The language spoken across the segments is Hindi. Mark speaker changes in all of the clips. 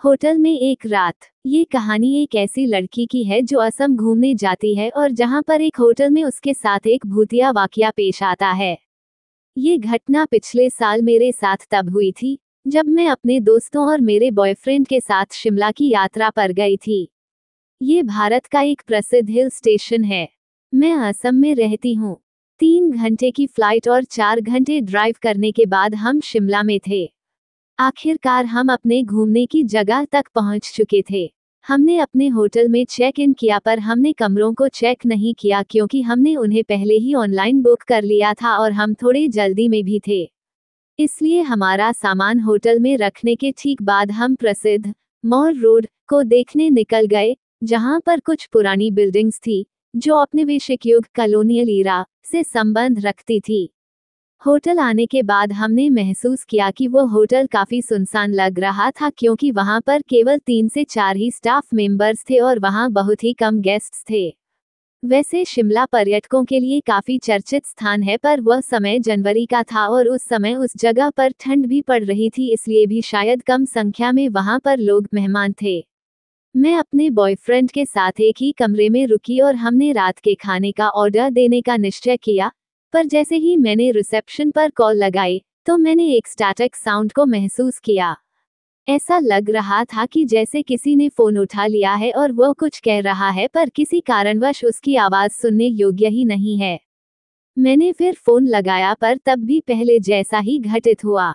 Speaker 1: होटल में एक रात। ये कहानी एक ऐसी लड़की की है जो असम घूमने जाती है और जहां पर एक होटल में उसके साथ एक भूतिया वाकया पेश आता है। ये घटना पिछले साल मेरे साथ तब हुई थी जब मैं अपने दोस्तों और मेरे बॉयफ्रेंड के साथ शिमला की यात्रा पर गई थी। ये भारत का एक प्रसिद्ध हिल स्टेशन है। मैं असम में रहती हूँ। 3 घंटे की फ्लाइट और 4 घंटे ड्राइव करने के बाद हम शिमला में थे। आखिरकार हम अपने घूमने की जगह तक पहुंच चुके थे। हमने अपने होटल में चेक इन किया पर हमने कमरों को चेक नहीं किया क्योंकि हमने उन्हें पहले ही ऑनलाइन बुक कर लिया था और हम थोड़े जल्दी में भी थे। इसलिए हमारा सामान होटल में रखने के ठीक बाद हम प्रसिद्ध मॉल रोड को देखने निकल गए, जहां पर कुछ पुरानी बिल्डिंग्स थी जो औपनिवेशिक युग कॉलोनियल ईरा से संबंध रखती थी। होटल आने के बाद हमने महसूस किया कि वो होटल काफी सुनसान लग रहा था क्योंकि वहां पर केवल 3 से 4 ही स्टाफ मेंबर्स थे और वहां बहुत ही कम गेस्ट्स थे। वैसे शिमला पर्यटकों के लिए काफी चर्चित स्थान है, पर वह समय जनवरी का था और उस समय उस जगह पर ठंड भी पड़ रही थी, इसलिए भी शायद कम संख्या में वहां पर लोग मेहमान थे। मैं अपने बॉयफ्रेंड के साथ एक ही कमरे में रुकी और हमने रात के खाने का ऑर्डर देने का निश्चय किया, पर जैसे ही मैंने रिसेप्शन पर कॉल लगाई तो मैंने एक स्टैटिक साउंड को महसूस किया। ऐसा लग रहा था कि जैसे किसी ने फोन उठा लिया है और वह कुछ कह रहा है पर किसी कारणवश उसकी आवाज सुनने योग्य ही नहीं है। मैंने फिर फोन लगाया पर तब भी पहले जैसा ही घटित हुआ।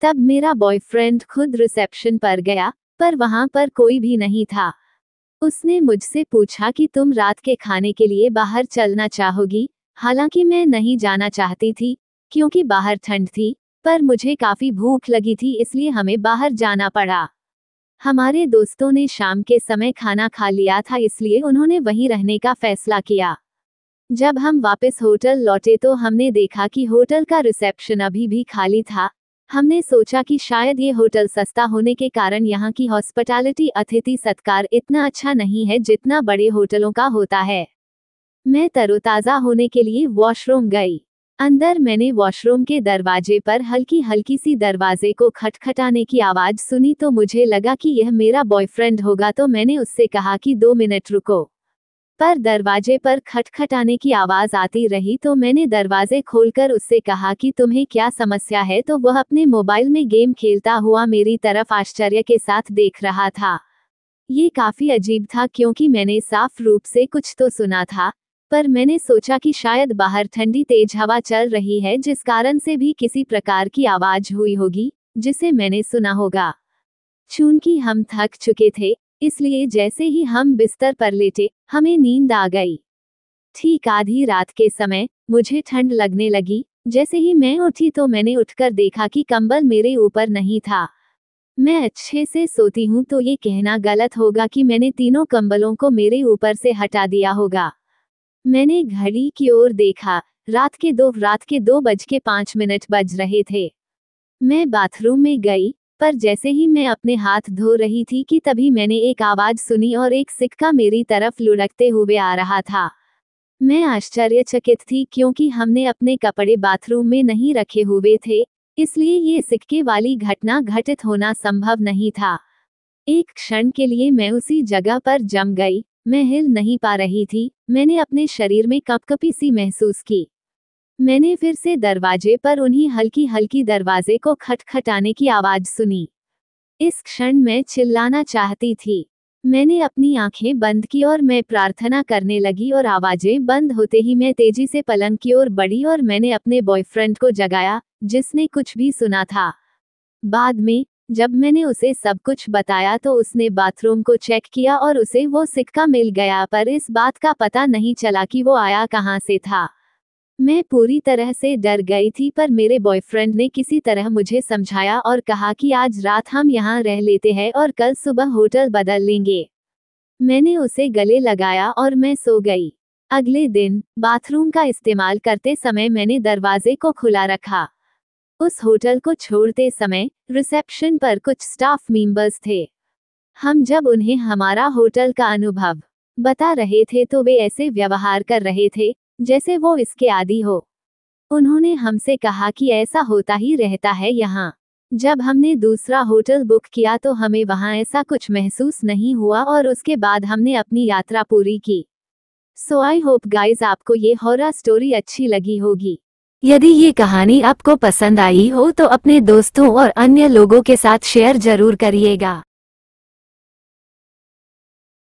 Speaker 1: तब मेरा बॉयफ्रेंड खुद रिसेप्शन पर गया, पर वहां पर कोई भी नहीं था। उसने मुझसे पूछा कि तुम रात के खाने के लिए बाहर चलना चाहोगी। हालांकि मैं नहीं जाना चाहती थी क्योंकि बाहर ठंड थी, पर मुझे काफी भूख लगी थी, इसलिए हमें बाहर जाना पड़ा। हमारे दोस्तों ने शाम के समय खाना खा लिया था, इसलिए उन्होंने वहीं रहने का फैसला किया। जब हम वापस होटल लौटे तो हमने देखा कि होटल का रिसेप्शन अभी भी खाली था। हमने सोचा कि शायद ये होटल सस्ता होने के कारण यहाँ की हॉस्पिटैलिटी अतिथि सत्कार इतना अच्छा नहीं है जितना बड़े होटलों का होता है। मैं तरोताजा होने के लिए वॉशरूम गई। अंदर मैंने वॉशरूम के दरवाजे पर हल्की हल्की सी दरवाजे को खटखटाने की आवाज सुनी तो मुझे लगा कि यह मेरा बॉयफ्रेंड होगा, तो मैंने उससे कहा कि 2 मिनट रुको। पर दरवाजे पर खटखटाने की आवाज आती रही तो मैंने दरवाजे खोलकर उससे कहा कि तुम्हें क्या समस्या है, तो वह अपने मोबाइल में गेम खेलता हुआ मेरी तरफ आश्चर्य के साथ देख रहा था। ये काफी अजीब था क्योंकि मैंने साफ रूप से कुछ तो सुना था, पर मैंने सोचा कि शायद बाहर ठंडी तेज हवा चल रही है जिस कारण से भी किसी प्रकार की आवाज हुई होगी जिसे मैंने सुना होगा। चूंकि हम थक चुके थे, इसलिए जैसे ही हम बिस्तर पर लेटे हमें नींद आ गई। ठीक आधी रात के समय मुझे ठंड लगने लगी। जैसे ही मैं उठी तो मैंने उठकर देखा कि कंबल मेरे ऊपर नहीं था। मैं अच्छे से सोती हूँ तो ये कहना गलत होगा कि मैंने तीनों कंबलों को मेरे ऊपर से हटा दिया होगा। मैंने घड़ी की ओर देखा। रात के 2:05 बज रहे थे। मैं बाथरूम में गई, पर जैसे ही मैं अपने हाथ धो रही थी कि तभी मैंने एक आवाज सुनी और एक सिक्का मेरी तरफ लुढ़कते हुए आ रहा था। मैं आश्चर्यचकित थी क्योंकि हमने अपने कपड़े बाथरूम में नहीं रखे हुए थे, इसलिए ये सिक्के वाली घटना घटित होना संभव नहीं था। एक क्षण के लिए मैं उसी जगह पर जम गई। मैं हिल नहीं पा रही थी। मैंने अपने शरीर में कंपकपी सी महसूस की। मैंने फिर से दरवाजे पर उन्हीं हल्की हल्की दरवाजे को खटखटाने की आवाज सुनी। इस क्षण मैं चिल्लाना चाहती थी। मैंने अपनी आंखें बंद की और मैं प्रार्थना करने लगी और आवाजें बंद होते ही मैं तेजी से पलंग की ओर बढ़ी और मैंने अपने बॉयफ्रेंड को जगाया, जिसने कुछ भी सुना था। बाद में जब मैंने उसे सब कुछ बताया तो उसने बाथरूम को चेक किया और उसे वो सिक्का मिल गया, पर इस बात का पता नहीं चला कि वो आया कहां से था। मैं पूरी तरह से डर गई थी, पर मेरे बॉयफ्रेंड ने किसी तरह मुझे समझाया और कहा कि आज रात हम यहाँ रह लेते हैं और कल सुबह होटल बदल लेंगे। मैंने उसे गले लगाया और मैं सो गई। अगले दिन बाथरूम का इस्तेमाल करते समय मैंने दरवाजे को खुला रखा। उस होटल को छोड़ते समय रिसेप्शन पर कुछ स्टाफ मेंबर्स थे। हम जब उन्हें हमारा होटल का अनुभव बता रहे थे तो वे ऐसे व्यवहार कर रहे थे जैसे वो इसके आदी हो। उन्होंने हमसे कहा कि ऐसा होता ही रहता है यहाँ। जब हमने दूसरा होटल बुक किया तो हमें वहां ऐसा कुछ महसूस नहीं हुआ और उसके बाद हमने अपनी यात्रा पूरी की। सो आई होप गाइज आपको ये हॉरर स्टोरी अच्छी लगी होगी। यदि ये कहानी आपको पसंद आई हो तो अपने दोस्तों और अन्य लोगों के साथ शेयर जरूर करिएगा।